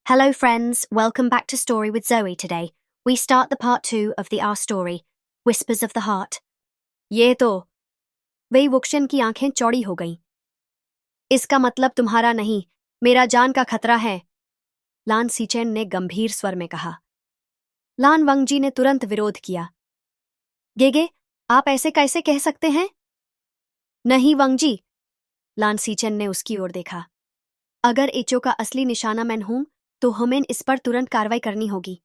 Hello, friends. Welcome back to Story with Zoe today. We start the part 2 of our story, Whispers of the Heart. ये तो वही वुक्शन की आंखें चौड़ी हो गईं। इसका मतलब तुम्हारा नहीं, मेरा जान का खतरा है, लान सीचेन ने गंभीर स्वर में कहा। लान वंगजी ने तुरंत विरोध किया। गेगे, आप ऐसे कैसे कह सकते हैं? नहीं वंगजी, लान सीचेन ने उसकी ओर देखा। अगर इचो का असली निशाना मैं हूं तो हमें इस पर तुरंत कार्रवाई करनी होगी।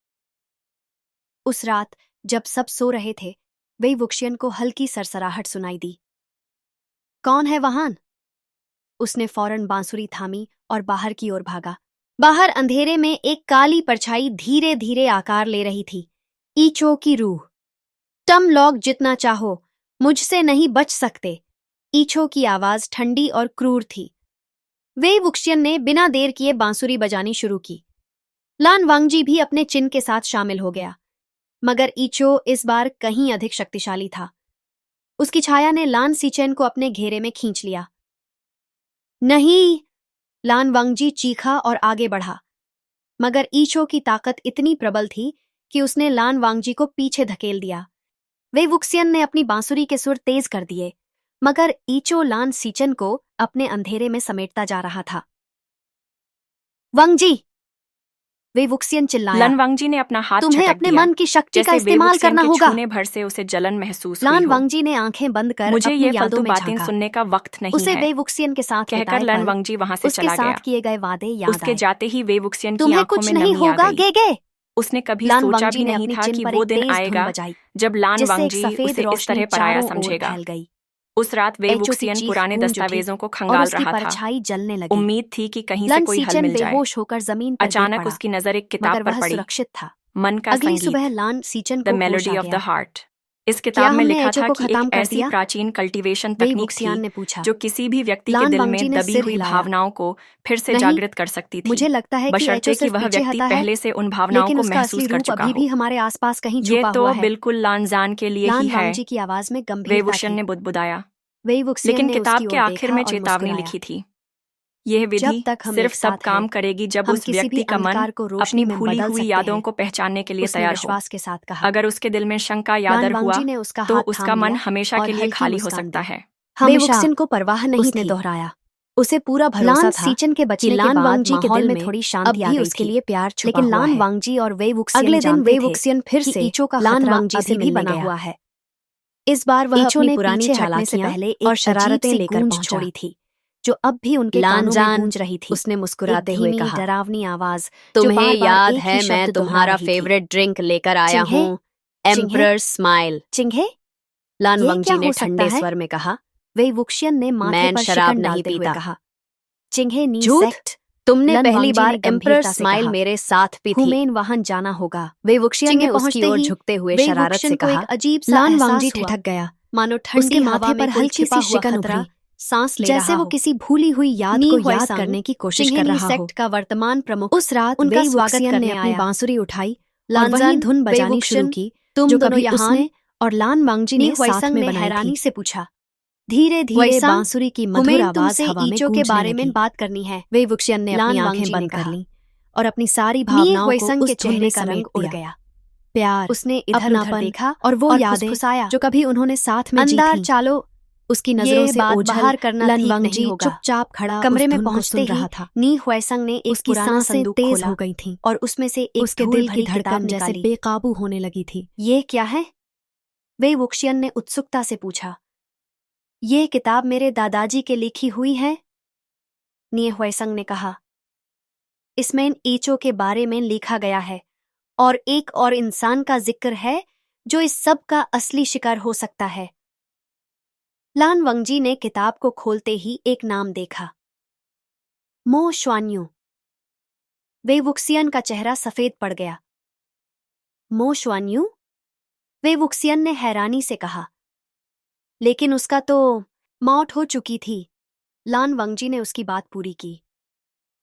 उस रात जब सब सो रहे थे, वही वुक्शियन को हल्की सरसराहट सुनाई दी। कौन है वहां? उसने फौरन बांसुरी थामी और बाहर की ओर भागा। बाहर अंधेरे में एक काली परछाई धीरे धीरे आकार ले रही थी। ईचो की रूह। टम लॉग जितना चाहो, मुझसे नहीं बच सकते। ईचो की आवाज ठंडी और क्रूर थी। वे वुक्शियन ने बिना देर किए बांसुरी बजानी शुरू की। लान वांगजी भी अपने चिन्ह के साथ शामिल हो गया, मगर ईचो इस बार कहीं अधिक शक्तिशाली था। उसकी छाया ने लान सीचेन को अपने घेरे में खींच लिया। नहीं! लान वांगजी चीखा और आगे बढ़ा, मगर ईचो की ताकत इतनी प्रबल थी कि उसने लान वांगजी को पीछे धकेल दिया। वे वुक्सियन ने अपनी बांसुरी के सुर तेज कर दिए, मगर ईचो लान सीचेन को अपने अंधेरे में समेटता जा रहा था। वांगजी! वे वुक्सियन चिल्लाया। लन वांगजी ने अपना हाथ तुम्हें झटक अपने दिया, मन की शक्ति का जैसे इस्तेमाल वेवुक्सियन करना के होगा। छूने भर से उसे जलन महसूस हुई लान हो। वांगजी ने आंखें बंद कर मुझे अपनी ये यादों फालतू में बातें झांका। सुनने का वक्त नहीं उसे है, वे वुक्सियन के साथ कहकर बिताए लन पल, वांगजी वहां से उसके चला साथ गया। किए गए वादे याद उसके आए। जाते ही वेवुक्सियन की तुम्हें आंखों कुछ में नहीं नमी आ होगा गई। गेगे। उसने कभी लान सोचा वांगजी भी ने नहीं अपनी था चिन कि पर वो एक दिन तेज धुन आएगा बजाई, जब लान जिससे एक वांगजी सफेद उसे इस रोशनी तरह पराया चारों ओर समझेगा। फैल गई। उस रात वे एचो की वुक्सियन चीख पुराने गूंज उठी दस्तावेजों को और खंगाल उसकी रहा था। परछाई जलने लगी। उम्मीद थी कि कहीं से लन कोई हल सीचेन मिल जाए। बेहोश होकर जमीन पर गिर अचानक पड़ा, उसकी नजर एक किताब मगर पर वह पड़ी, सुरक्षित था। मन का अगली संगीत, सुबह लान सीचेन द को होश मेलोडी आ ऑफ द गया। हार्ट। इस क्या किताब में हमने लिखा एचो था को कि एक खत्म कर ऐसी दिया? प्राचीन कल्टीवेशन वे तकनीक वुक्सियान थी ने पूछा। जो किसी भी व्यक्ति के लान दिल वांगजी में ने दबी सिर हुई हिलाया। भावनाओं को फिर से नहीं, जागृत कर सकती थी, मुझे लगता है कि एचो बशर्ते कि सिर्फ वह पीछे व्यक्ति हटा है, पहले से उन भावनाओं लेकिन को उसका असली महसूस कर रूप चुका अभी हो। भी हमारे आसपास कहीं ये छुपा तो हुआ है। बिल्कुल लानजान के लिए लान ही है, वांगजी की आवाज में वे गंभीरता वुक्शन थी। ने बुदबुदाया। वे वुक्सियन लेकिन ने किताब उसकी के ओर आखिर देखा में और चेतावनी मुस्कुराया। लिखी थी, यह जब विधि तक हम सिर्फ एक तब साथ काम हैं, करेगी जब हम उस किसी भी व्यक्ति का मन अंधकार को रोशनी अपनी में भूली बदल हुई सकते यादों हैं, को पहचानने के लिए उसने तैयार हो। विश्वास के साथ कहा। अगर उसके दिल में शंका या लान डर हुआ वांगजी ने उसका तो हाथ उसका थाम मन लिया हमेशा और के लिए हल्की खाली हो मुस्कान सकता दी। है। हमेशा वुक्सियन को परवाह नहीं उसने थी। दोहराया। उसे पूरा भरोसा लान था सीचन के कि बचने के लान बाद वांगजी के माहौल दिल में में थोड़ी अब शांति आ भी गई उसके थी, लिए प्यार छुपा लेकिन हुआ लान है। वांगजी और वे वुक्सियन अगले दिन जानते वे थे वुक्सियन फिर कि से ईचो का लान खतरा वांगजी से अभी भी मिलने बना गया। हुआ है। इस बार वह ईचो अपनी ने पुरानी पीछे हटने से चालाकियां पहले और एक शरारतें अजीब सी लेकर गूंज पहुंचा। छोड़ी थी, जो अब भी उनके कानों में लानजान, गूंज रही थी। उसने एक मुस्कुराते हुए धीमी कहा, डरावनी आवाज जो तुम्हें बार-बार याद एक ही है मैं शब्द दोहरा तुम्हारा रही थी। फेवरेट ड्रिंक लेकर आया चिंघे? हूँ, एम्परर स्माइल। चिंघे? लान ये वांगजी क्या ने हो सकता ठंडे है? स्वर में कहा, वे वुक्शियन ने माथे मैं पर शराब शिकन नहीं डालते हुए पीता। कहा। चिंघे नी झूठ? सेक्ट? तुमने लन पहली वांगजी बार ने एम्परर गंभीरता से स्माइल कहा। मेरे साथ पी थी। हुमेन वहां जाना होगा। वे वुक्शियन चिंघे ने उसकी पहुंचते ओर ही झुकते हुए वे शरारत वुक्शियन से को कहा। एक अजीब सा लान एहसास वांगजी हुआ, ठिठक गया। मानो ठंडी उसके हवा माथे में पर कोई हल्की छिपा सी हुआ शिकन खतरा उभरी, सांस ले जैसे रहा वो हो। किसी भूली हुई याद नी को याद हुआइसंग, करने की कोशिश चिंघे कर नी रहा हो। सेक्ट का वर्तमान प्रमुख उस रात उनका वे स्वागत वुक्सियन करने ने अपनी आया। बांसुरी उठाई और लानजान, वही धुन वे बजानी वुक्शन, शुरू की तुम जो दोनों कभी यहाँ? उसने और लान वांगजी नी ने साथ हुआइसंग में ने बनाई हैरानी थी। से पूछा। धीरे धीरे हुआइसंग, बांसुरी की मधुर हुमेन आवाज तुमसे हवा में ईचो के गूंजने बारे में लगी। बात करनी है। वे वुक्सियन ने अपनी लान आंखें वांगजी ने बंद कर कहा। लीं और अपनी सारी नी भावनाओं को हुआइसंग उस के धुन में चेहरे का रंग समेट उड़ दिया। गया। प्यार, उसने इधर-उधर अपनापन देखा और वो और यादें फुसफुसाया। जो कभी उन्होंने साथ में जी अंदर थीं। चालो। उसकी नजरों ये से बात ओझल बाहर करना लन ठीक वांगजी नहीं होगा। चुपचाप खड़ा कमरे उस में धुन को पहुंचते सुन ही रहा था। नी हुआइसंग ने एक उसकी पुराना सांसें संदूक तेज खोला हो गई थीं और उसमें से एक उसके धूल दिल की भरी किताब धड़कन जैसे निकाली। बेकाबू होने लगी थी। ये क्या है? वे वुक्शियन ने उत्सुकता से पूछा। ये किताब मेरे दादाजी के लिखी हुई है, नी हुआइसंग ने कहा। इसमें ईचो के बारे में लिखा गया है और एक और इंसान का जिक्र है जो इस सब का असली शिकार हो सकता है। लान वांगजी ने किताब को खोलते ही एक नाम देखा, मो शुआन्यू। वे वुक्सियन का चेहरा सफेद पड़ गया। मो शुआन्यू? वे वुक्सियन ने हैरानी से कहा। लेकिन उसका तो मौत हो चुकी थी। लान वांगजी ने उसकी बात पूरी की।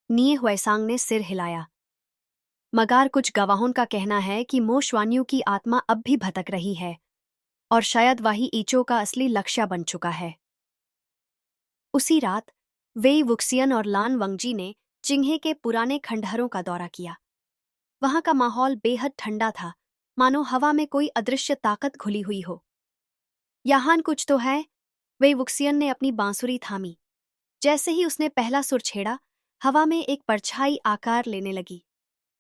नी हुआइसंग ने सिर हिलाया। मगर कुछ गवाहों का कहना है कि मो शुआन्यू की आत्मा अब भी भटक रही है और शायद वही ईचो का असली लक्ष्य बन चुका है। उसी रात वे वुक्सियन और लान वांगजी ने चिंहे के पुराने खंडहरों का दौरा किया। वहां का माहौल बेहद ठंडा था, मानो हवा में कोई अदृश्य ताकत घुली हुई हो। यहाँ कुछ तो है, वे वुक्सियन ने अपनी बांसुरी थामी। जैसे ही उसने पहला सुर छेड़ा, हवा में एक परछाई आकार लेने लगी।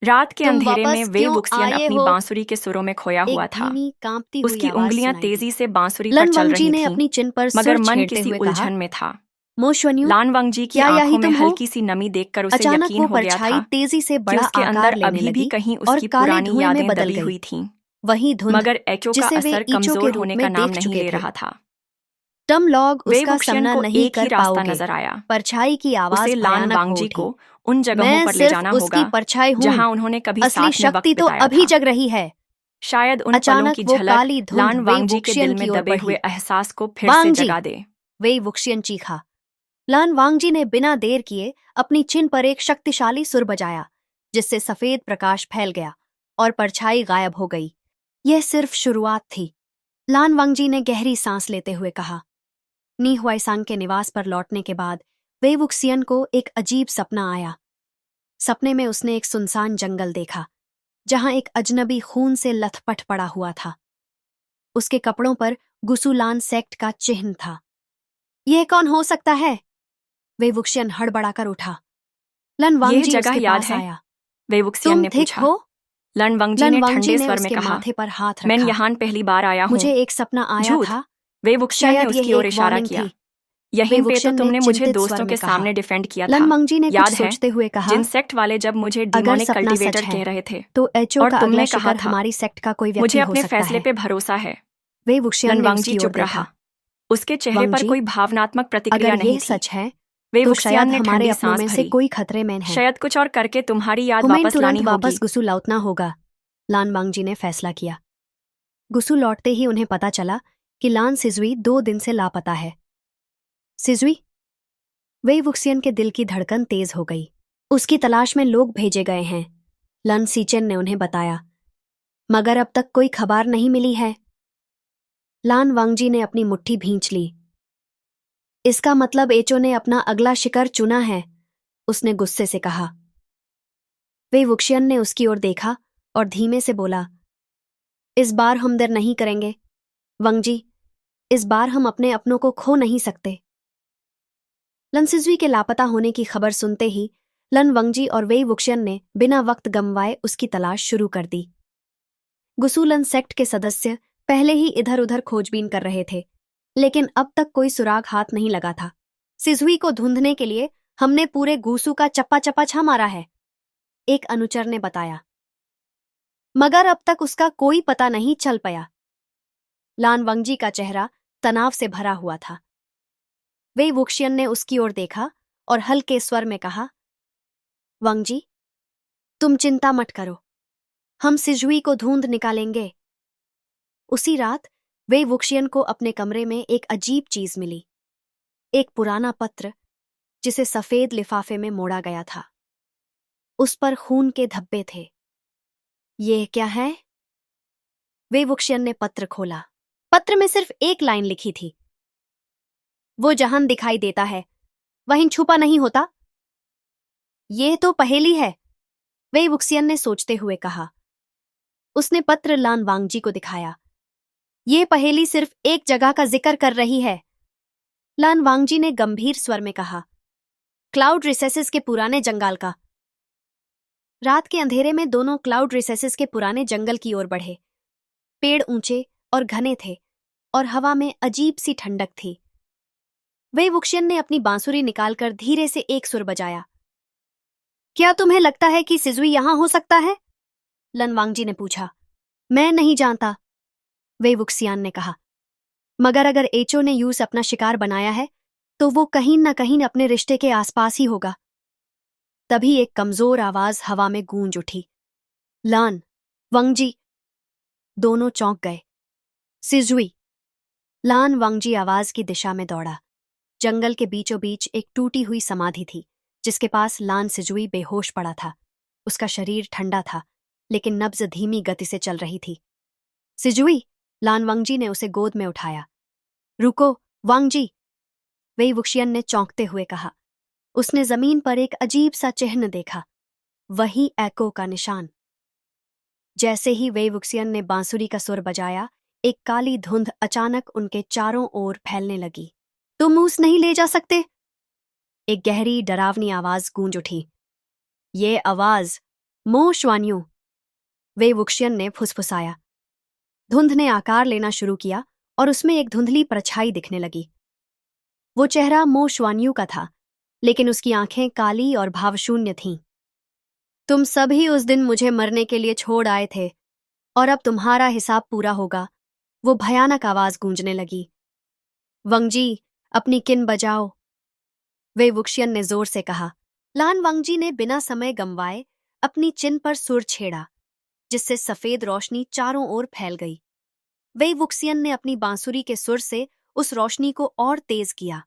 रात के तुम अंधेरे में वापस वे क्यों वुक्सियन आए अपनी हो? बांसुरी के सुरों में खोया हुआ एक था। धीमी कांपती हुई उसकी आवाज उंगलियां सुनाई दी। तेजी से बांसुरी पर लन चल वांगजी रही ने थीं, अपनी चिन पर मगर सुर मन छेड़ते किसी हुए कहा, उलझन में था। मोशन्यू, लान वांगजी की क्या यही आंखों में तुम हो? हल्की सी नमी देखकर उसे अचानक यकीन वो हो गया परछाई था तेजी से कि बड़ा उसके आकार अंदर लेने अभी भी लगी कहीं और उसकी काले पुरानी धुएं में यादें बदल दबी गई। हुई थीं। वही धुंध मगर एचो का जिसे वे असर ईचों के कमजोर रूप होने में का नाम देख नहीं चुके ले थे। रहा था। तुम लोग वे उसका वुक्सियन सामना को नहीं एक ही कर रास्ता पाओगे। नजर आया। परछाई की आवाज उसे लान भयानक हो वांगजी उठी। को उन जगहों मैं पर ले सिर्फ जाना उसकी होगा परछाई हूँ। जहां उन्होंने कभी असली साथ में शक्ति वक्त तो बिताया अभी था। जग रही है। शायद उन पलों अचानक की वो झलक काली धुंध लान वे वांगजी के वुक्सियन दिल में की ओर दबे हुए बढ़ी। एहसास को फिर से वांगजी, जगा दे। वे वुक्सियन चीखा। लान वांगजी ने बिना देर किए अपनी चिन पर एक शक्तिशाली सुर बजाया, जिससे सफेद प्रकाश फैल गया और परछाई गायब हो गई। यह सिर्फ शुरुआत थी, लान वांगजी ने गहरी सांस लेते हुए कहा। नी हुआईसांग के निवास पर लौटने के बाद वे वुक्सियन को एक अजीब सपना आया। सपने में उसने एक सुनसान जंगल देखा, जहां एक अजनबी खून से लथपथ पड़ा हुआ था। उसके कपड़ों पर गुसुलान सेक्ट का चिन्ह था। यह कौन हो सकता है? वे वुक्सियन हड़बड़ाकर उठा। लन यह वांगजी जगह उसके याद पास है? आया। वे वुक्सियन तुम ने ठीक पूछा। हो? लन वांगजी लन ने वांगजी ठंडे ने स्वर में उसके कहा, माथे पर हाथ मैं रखा। यहाँ पहली बार आया हूँ। मुझे एक सपना आया झूठ। था। वे वुक्सियन ने शायद उसकी यह ओर एक इशारा वार्निंग किया। थी। यहीं वे पे तो वुक्सियन ने तुमने मुझे चिंतित दोस्तों स्वर के में कहा। सामने डिफेंड किया लन था। वांगजी ने याद कुछ है? सोचते हुए कहा, जिन सेक्ट वाले जब मुझे अगर डिमोनिक सपना सच कल्टीवेटर है कह रहे थे तो एचओ और का तुमने अगला कहा शिकार था हमारी सेक्ट का कोई व्यक्ति मुझे हो अपने सकता फैसले है। पे भरोसा है। वे वुक्सियन लन ने वांगजी उसकी ओर चुप रहा। देखा। उसके चेहरे पर वांगजी, कोई भावनात्मक प्रतिक्रिया अगर नहीं यह थी। सच है वे तो वुक्सियन शायद ने हमारे ठंडी अपनों सांस में से भरी। कोई खतरे में है। शायद कुछ और करके तुम्हारी याद हमें वापस तुरंत लानी वापस होगी। गुसु लौटना होगा, लान वांगजी ने फैसला किया। गुसु लौटते ही उन्हें पता चला कि लान सिजुई 2 दिन से लापता है। सिजुई? वे वुक्सियन के दिल की धड़कन तेज हो गई। उसकी तलाश में लोग भेजे गए हैं, लन सीचेन ने उन्हें बताया, मगर अब तक कोई खबर नहीं मिली है। लान वांगजी ने अपनी मुट्ठी भींच ली। इसका मतलब एचो ने अपना अगला शिकार चुना है, उसने गुस्से से कहा। वे वुक्सियन ने उसकी ओर देखा और धीमे से बोला, इस बार हम देर नहीं करेंगे, वांगजी, इस बार हम अपने अपनों को खो नहीं सकते। लन सिजुई के लापता होने की खबर सुनते ही लन वांगजी और वेई वुक्सियन ने बिना वक्त गंवाए उसकी तलाश शुरू कर दी। गुसुलन सेक्ट के सदस्य पहले ही इधर उधर खोजबीन कर रहे थे, लेकिन अब तक कोई सुराग हाथ नहीं लगा था। सिजुई को ढूंढने के लिए हमने पूरे गूसू का चप्पा चप्पा छा मारा है, एक अनुचर ने बताया, मगर अब तक उसका कोई पता नहीं चल पाया। लान वांगजी का चेहरा तनाव से भरा हुआ था। वे वुक्सियन ने उसकी ओर देखा और हल्के स्वर में कहा, वांगजी, तुम चिंता मत करो, हम सिजुई को ढूंढ निकालेंगे। उसी रात वे वुक्सियन को अपने कमरे में एक अजीब चीज मिली, एक पुराना पत्र जिसे सफेद लिफाफे में मोड़ा गया था। उस पर खून के धब्बे थे। ये क्या है? वे वुक्सियन ने पत्र खोला। पत्र में सिर्फ एक लाइन लिखी थी, वो जहां दिखाई देता है वहीं छुपा नहीं होता। ये तो पहेली है, वे वुक्सियन ने सोचते हुए कहा। उसने पत्र लान वांगजी को दिखाया। ये पहेली सिर्फ एक जगह का जिक्र कर रही है, लान वांगजी ने गंभीर स्वर में कहा, क्लाउड रिसेसेस के पुराने जंगल का। रात के अंधेरे में दोनों क्लाउड रिसेसेस के पुराने जंगल की ओर बढ़े। पेड़ ऊंचे और घने थे और हवा में अजीब सी ठंडक थी। वे वुक्सियन ने अपनी बांसुरी निकालकर धीरे से एक सुर बजाया। क्या तुम्हें लगता है कि सिजुई यहां हो सकता है? लन वांगजी ने पूछा। मैं नहीं जानता, वे वुक्सियान ने कहा, मगर अगर एचो ने यूस अपना शिकार बनाया है तो वो कहीं न कहीं अपने रिश्ते के आसपास ही होगा। तभी एक कमजोर आवाज हवा में गूंज उठी, लान वांगजी। दोनों चौंक गए। सिजुई। लान वांगजी आवाज की दिशा में दौड़ा। जंगल के बीचों बीच एक टूटी हुई समाधि थी, जिसके पास लान सिजुई बेहोश पड़ा था। उसका शरीर ठंडा था, लेकिन नब्ज धीमी गति से चल रही थी। सिजुई, लान वांगजी ने उसे गोद में उठाया। रुको, वांगजी, वेई वुक्सियन ने चौंकते हुए कहा। उसने जमीन पर एक अजीब सा चिन्ह देखा, वही एको का निशान। जैसे ही वे वुक्सियन ने बांसुरी का सुर बजाया, एक काली धुंध अचानक उनके चारों ओर फैलने लगी। तुम मूस नहीं ले जा सकते, एक गहरी डरावनी आवाज गूंज उठी। ये आवाज मो श्वान्यू, वे वुक्सियन ने फुसफुसाया। धुंध ने आकार लेना शुरू किया और उसमें एक धुंधली परछाई दिखने लगी। वो चेहरा मो श्वान्यू का था, लेकिन उसकी आंखें काली और भावशून्य थीं। तुम सभी उस दिन मुझे मरने के लिए छोड़ आए थे, और अब तुम्हारा हिसाब पूरा होगा, वो भयानक आवाज गूंजने लगी। वंगजी, अपनी किन बजाओ, वे वुक्सियन ने जोर से कहा। लान वांगजी ने बिना समय गंवाए अपनी चिन पर सुर छेड़ा, जिससे सफेद रोशनी चारों ओर फैल गई। वे वुक्सियन ने अपनी बांसुरी के सुर से उस रोशनी को और तेज किया।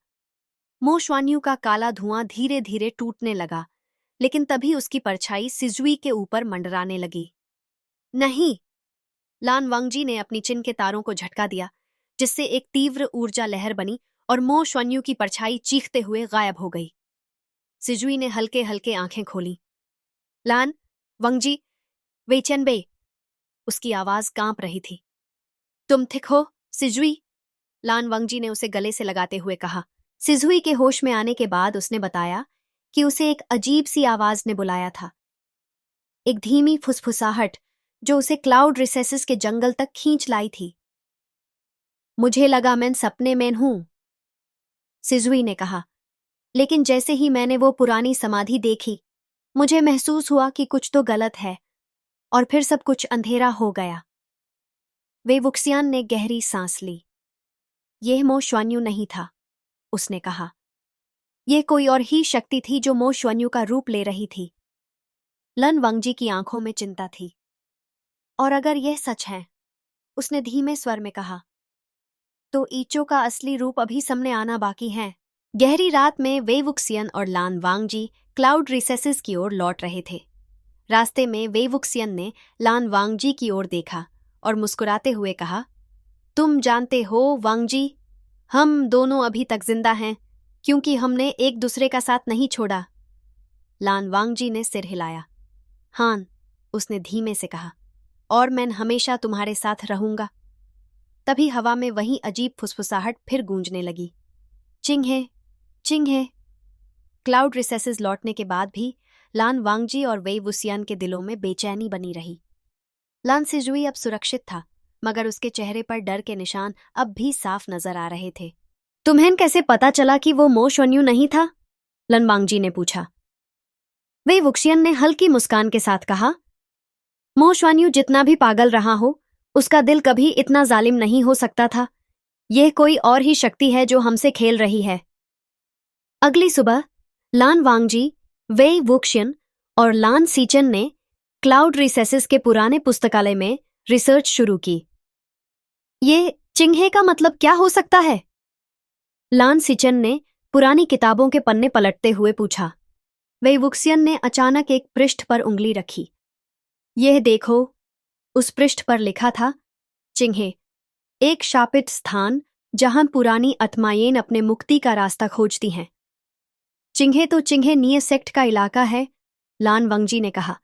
मो श्वान्यू का काला धुआं धीरे धीरे टूटने लगा, लेकिन तभी उसकी परछाई सिजुई के ऊपर मंडराने लगी। नहीं! लान वांगजी ने अपनी चिन के तारों को झटका दिया, जिससे एक तीव्र ऊर्जा लहर बनी और मो श्वान्यू की परछाई चीखते हुए गायब हो गई। सिजुई ने हल्के हल्के आंखें खोली। लान वांगजी, वेचनबे, उसकी आवाज कांप रही थी। तुम ठीक हो, सिजुई? लान वांगजी ने उसे गले से लगाते हुए कहा। सिजुई के होश में आने के बाद उसने बताया कि उसे एक अजीब सी आवाज ने बुलाया था, एक धीमी फुसफुसाहट जो उसे क्लाउड रिसेसेस के जंगल तक खींच लाई थी। मुझे लगा मैं सपने में हूं, सिजुई ने कहा, लेकिन जैसे ही मैंने वो पुरानी समाधि देखी, मुझे महसूस हुआ कि कुछ तो गलत है, और फिर सब कुछ अंधेरा हो गया। वे वुक्सियान ने गहरी सांस ली। यह मो श्वान्यू नहीं था, उसने कहा। यह कोई और ही शक्ति थी जो मो श्वान्यू का रूप ले रही थी। लन वांगजी की आंखों में चिंता थी। और अगर यह सच है, उसने धीमे स्वर में कहा, तो ईचो का असली रूप अभी सामने आना बाकी है। गहरी रात में वे वुक्सियन और लान वांगजी क्लाउड रिसेसेस की ओर लौट रहे थे। रास्ते में वे वुक्सियन ने लान वांगजी की ओर देखा और मुस्कुराते हुए कहा, तुम जानते हो वांगजी, हम दोनों अभी तक जिंदा हैं क्योंकि हमने एक दूसरे का साथ नहीं छोड़ा। लान वांगजी ने सिर हिलाया। हान, उसने धीमे से कहा, और मैं हमेशा तुम्हारे साथ रहूंगा। तभी हवा में वही अजीब फुसफुसाहट फिर गूंजने लगी। चिंघे, चिंघे। क्लाउड रिसेसेस लौटने के बाद भी लान वांगजी और वे वुक्सियन के दिलों में बेचैनी बनी रही। लान सिजुई अब सुरक्षित था, मगर उसके चेहरे पर डर के निशान अब भी साफ नजर आ रहे थे। तुम्हें कैसे पता चला कि वो मो श्वान्यू नहीं था? लन वांगजी ने पूछा। वे वुक्सियन ने हल्की मुस्कान के साथ कहा, मो श्वान्यू जितना भी पागल रहा हो, उसका दिल कभी इतना जालिम नहीं हो सकता था। यह कोई और ही शक्ति है जो हमसे खेल रही है। अगली सुबह लान वांगजी, वे वुक्सियन और लान सीचन ने क्लाउड रिसेसेस के पुराने पुस्तकालय में रिसर्च शुरू की। ये चिंघे का मतलब क्या हो सकता है? लान सीचन ने पुरानी किताबों के पन्ने पलटते हुए पूछा। वे वुक्सियन ने अचानक एक पृष्ठ पर उंगली रखी। यह देखो, उस पृष्ठ पर लिखा था, चिंघे, एक शापित स्थान जहां पुरानी आत्माएं अपने मुक्ति का रास्ता खोजती हैं। चिंघे तो चिंघे निये सेक्ट का इलाका है, लान वांगजी ने कहा।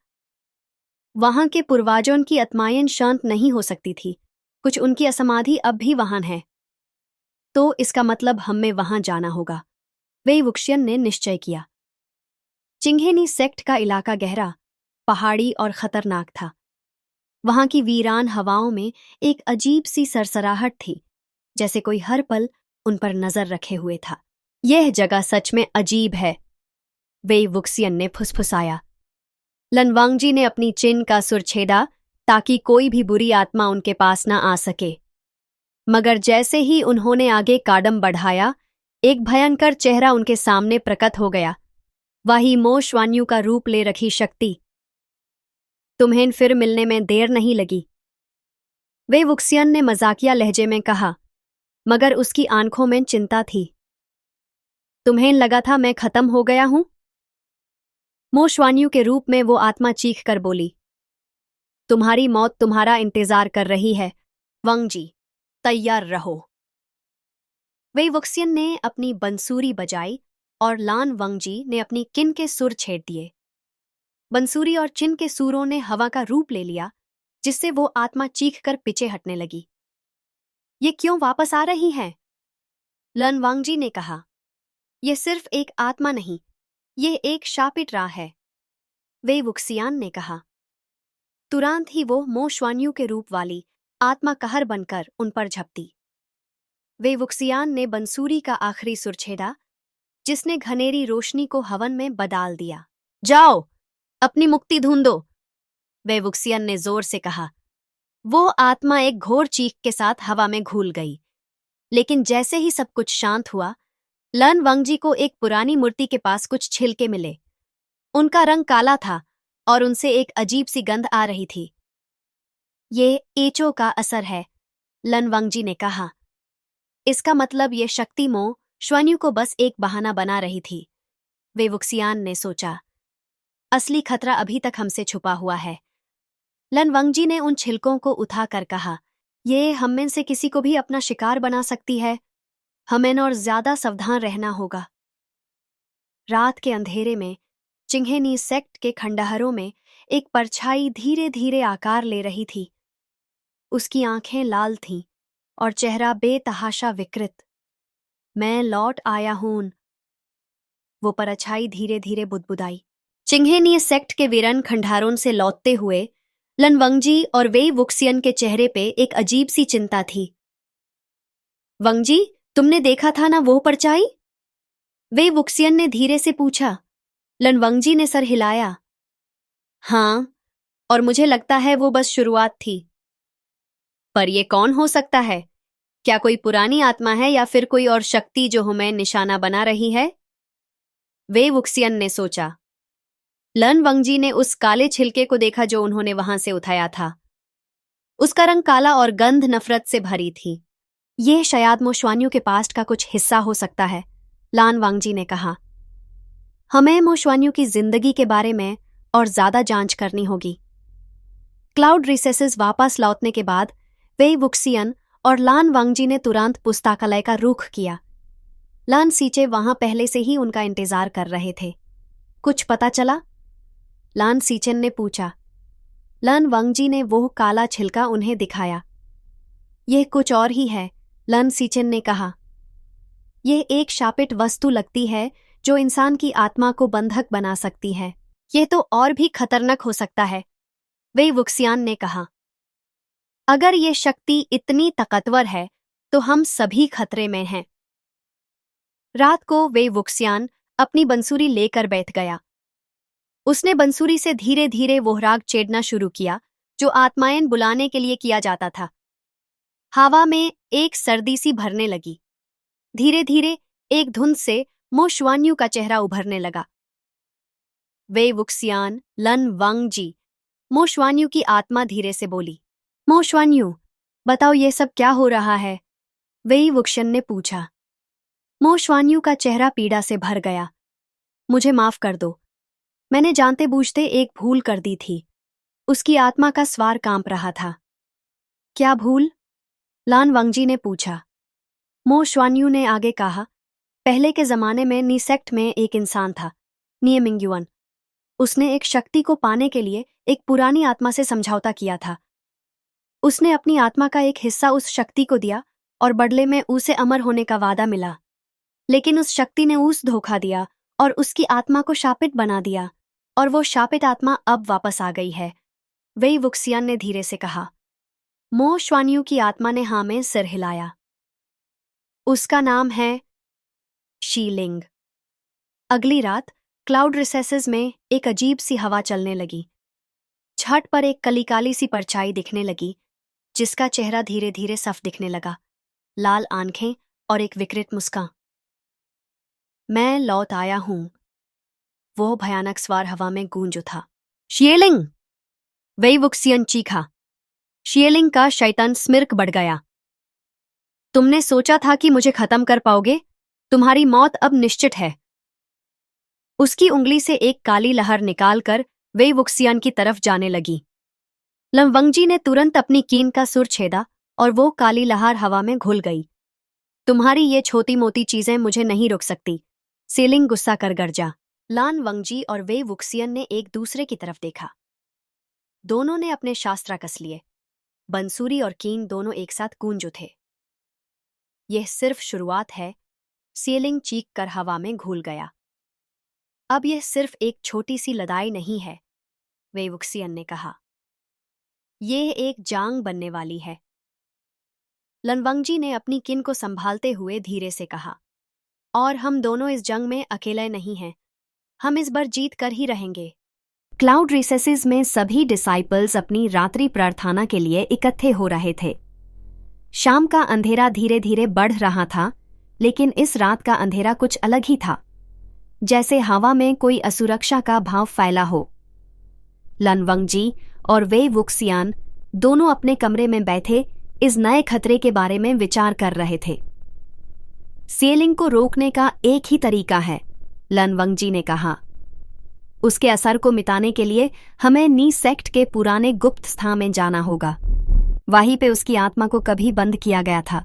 वहां के पूर्वजों की आत्माएं शांत नहीं हो सकती थी, कुछ उनकी असमाधि अब भी वहां है। तो इसका मतलब हमें वहां जाना होगा, वे वुक्सियन ने निश्चय किया। चिंघेनी सेक्ट का इलाका गहरा, पहाड़ी और खतरनाक था। वहां की वीरान हवाओं में एक अजीब सी सरसराहट थी, जैसे कोई हर पल उन पर नजर रखे हुए था। यह जगह सच में अजीब है, वे वुक्सियन ने फुसफुसाया। लन वांगजी ने अपनी चिन का सुर छेड़ा ताकि कोई भी बुरी आत्मा उनके पास न आ सके। मगर जैसे ही उन्होंने आगे कदम बढ़ाया, एक भयंकर चेहरा उनके सामने प्रकट हो गया, वही मो श्वान्यू का रूप ले रखी शक्ति। तुम्हें फिर मिलने में देर नहीं लगी, वे वुक्सियन ने मजाकिया लहजे में कहा, मगर उसकी आंखों में चिंता थी। तुम्हें लगा था मैं खत्म हो गया हूं? मो श्वान्यू के रूप में वो आत्मा चीख कर बोली। तुम्हारी मौत तुम्हारा इंतजार कर रही है, वांगजी, तैयार रहो। वे वुक्सियन ने अपनी बंसूरी बजाई और लान वंगजी ने अपनी किन के सुर छेड़ दिए। बंसूरी और चिन के सूरों ने हवा का रूप ले लिया, जिससे वो आत्मा चीख कर पीछे हटने लगी। ये क्यों वापस आ रही है? लन वांगजी ने कहा। यह सिर्फ एक आत्मा नहीं, यह एक शापित राह है, वे वुक्सियान ने कहा। तुरंत ही वो मो श्वान्यू के रूप वाली आत्मा कहर बनकर उन पर झपटी। वे वुक्सियान ने बंसूरी का आखिरी सुर छेड़ा, जिसने घनेरी रोशनी को हवन में बदल दिया। जाओ, अपनी मुक्ति ढूंढो, वे वुक्सियन ने जोर से कहा। वो आत्मा एक घोर चीख के साथ हवा में घूल गई। लेकिन जैसे ही सब कुछ शांत हुआ, लन वंगजी को एक पुरानी मूर्ति के पास कुछ छिलके मिले। उनका रंग काला था और उनसे एक अजीब सी गंध आ रही थी। ये एचो का असर है, लन वंगजी ने कहा। इसका मतलब ये शक्ति मो श्वान्यू को बस एक बहाना बना रही थी, वे वुक्सियान ने सोचा। असली खतरा अभी तक हमसे छुपा हुआ है। लन वंगजी ने उन छिलकों को उठाकर कहा, ये हम में से किसी को भी अपना शिकार बना सकती है। हमें और ज्यादा सावधान रहना होगा। रात के अंधेरे में चिंघेनी सेक्ट के खंडहरों में एक परछाई धीरे धीरे आकार ले रही थी। उसकी आंखें लाल थीं और चेहरा बेतहाशा विकृत। मैं लौट आया हूं, वो परछाई धीरे धीरे बुदबुदाई। चिंघेनी सेक्ट के वीरन खंडारों से लौटते हुए लन वंगजी और वे वुक्सियन के चेहरे पे एक अजीब सी चिंता थी। वंगजी, तुमने देखा था ना वो परछाई? वे वुक्सियन ने धीरे से पूछा। लन वंगजी ने सर हिलाया। हाँ, और मुझे लगता है वो बस शुरुआत थी। पर ये कौन हो सकता है? क्या कोई पुरानी आत्मा है या फिर कोई और शक्ति जो हमें निशाना बना रही है? वे वुक्सियन ने सोचा। लन वंगजी ने उस काले छिलके को देखा जो उन्होंने वहां से उठाया था। उसका रंग काला और गंध नफरत से भरी थी। ये शायद मो श्वान्यू के पास्ट का कुछ हिस्सा हो सकता है, लान वांगजी ने कहा। हमें मो श्वान्यू की जिंदगी के बारे में और ज्यादा जांच करनी होगी। क्लाउड रिसेसेस वापस लौटने के बाद वे वुक्सियन और लान वांगजी ने तुरंत पुस्तकालय का रुख किया। लान सीचे वहां पहले से ही उनका इंतजार कर रहे थे। कुछ पता चला? लान सीचन ने पूछा। लन वंगजी ने वो काला छिलका उन्हें दिखाया। यह कुछ और ही है, लन सीचन ने कहा। यह एक शापित वस्तु लगती है जो इंसान की आत्मा को बंधक बना सकती है। यह तो और भी खतरनाक हो सकता है, वे वुक्सियान ने कहा। अगर यह शक्ति इतनी ताकतवर है तो हम सभी खतरे में हैं। रात को वे वुक्सियान अपनी बंसूरी लेकर बैठ गया। उसने बंसूरी से धीरे धीरे वो राग छेड़ना शुरू किया जो आत्माएं बुलाने के लिए किया जाता था। हवा में एक सर्दी सी भरने लगी। धीरे धीरे एक धुंध से मो श्वान्यू का चेहरा उभरने लगा। वे वुक्सियान, लन वांगजी, मो श्वान्यू की आत्मा धीरे से बोली। मो श्वान्यू, बताओ ये सब क्या हो रहा है? वे वुक्शन ने पूछा। मो श्वान्यू का चेहरा पीड़ा से भर गया। मुझे माफ कर दो, मैंने जानते बूझते एक भूल कर दी थी। उसकी आत्मा का स्वार कांप रहा था। क्या भूल? लान वांगजी ने पूछा। मो श्वान्यू ने आगे कहा, पहले के जमाने में नी सेक्ट में एक इंसान था, नियमिंग्युअन। उसने एक शक्ति को पाने के लिए एक पुरानी आत्मा से समझौता किया था। उसने अपनी आत्मा का एक हिस्सा उस शक्ति को दिया और बदले में उसे अमर होने का वादा मिला। लेकिन उस शक्ति ने उस धोखा दिया और उसकी आत्मा को शापित बना दिया, और वो शापित आत्मा अब वापस आ गई है, वे वुक्सियान ने धीरे से कहा। मो श्वान्यू की आत्मा ने हाँ में सिर हिलाया। उसका नाम है शीलिंग। अगली रात क्लाउड रिसेसेस में एक अजीब सी हवा चलने लगी। छत पर एक कली काली सी परछाई दिखने लगी, जिसका चेहरा धीरे धीरे साफ दिखने लगा। लाल आंखें और एक विकृत मुस्कान। मैं लौट आया हूं, वो भयानक स्वार हवा में गूंज उठा। शियलिंग! वही वुक्सियन चीखा। शियलिंग का शैतान स्मिर्क बढ़ गया। तुमने सोचा था कि मुझे खत्म कर पाओगे? तुम्हारी मौत अब निश्चित है। उसकी उंगली से एक काली लहर निकालकर वे वुक्सियन की तरफ जाने लगी। लमवंगजी ने तुरंत अपनी कीन का सुर छेदा और वो काली लहर हवा में घुल गई। तुम्हारी ये छोटी मोटी चीजें मुझे नहीं रोक सकती, सेलिंग गुस्सा कर गरजा। लान वंगजी और वे वुक्सियन ने एक दूसरे की तरफ देखा। दोनों ने अपने शास्त्र कस लिए। बंसूरी और कींग दोनों एक साथ गूंज उठे। यह सिर्फ शुरुआत है, सेलिंग चीख कर हवा में घुल गया। अब यह सिर्फ एक छोटी सी लड़ाई नहीं है, वे वुक्सियन ने कहा। यह एक जंग बनने वाली है। लनवंगजी ने अपनी किन को संभालते हुए धीरे से कहा, और हम दोनों इस जंग में अकेले नहीं हैं। हम इस बार जीत कर ही रहेंगे। क्लाउड रिसेसेस में सभी डिसाइपल्स अपनी रात्रि प्रार्थना के लिए इकट्ठे हो रहे थे। शाम का अंधेरा धीरे धीरे बढ़ रहा था, लेकिन इस रात का अंधेरा कुछ अलग ही था, जैसे हवा में कोई असुरक्षा का भाव फैला हो। लनवंगजी और वे वुक्सियान दोनों अपने कमरे में बैठे इस नए खतरे के बारे में विचार कर रहे थे। सेलिंग को रोकने का एक ही तरीका है, लनवंगजी ने कहा। उसके असर को मिटाने के लिए हमें नी सेक्ट के पुराने गुप्त स्थान में जाना होगा। वहीं पे उसकी आत्मा को कभी बंद किया गया था।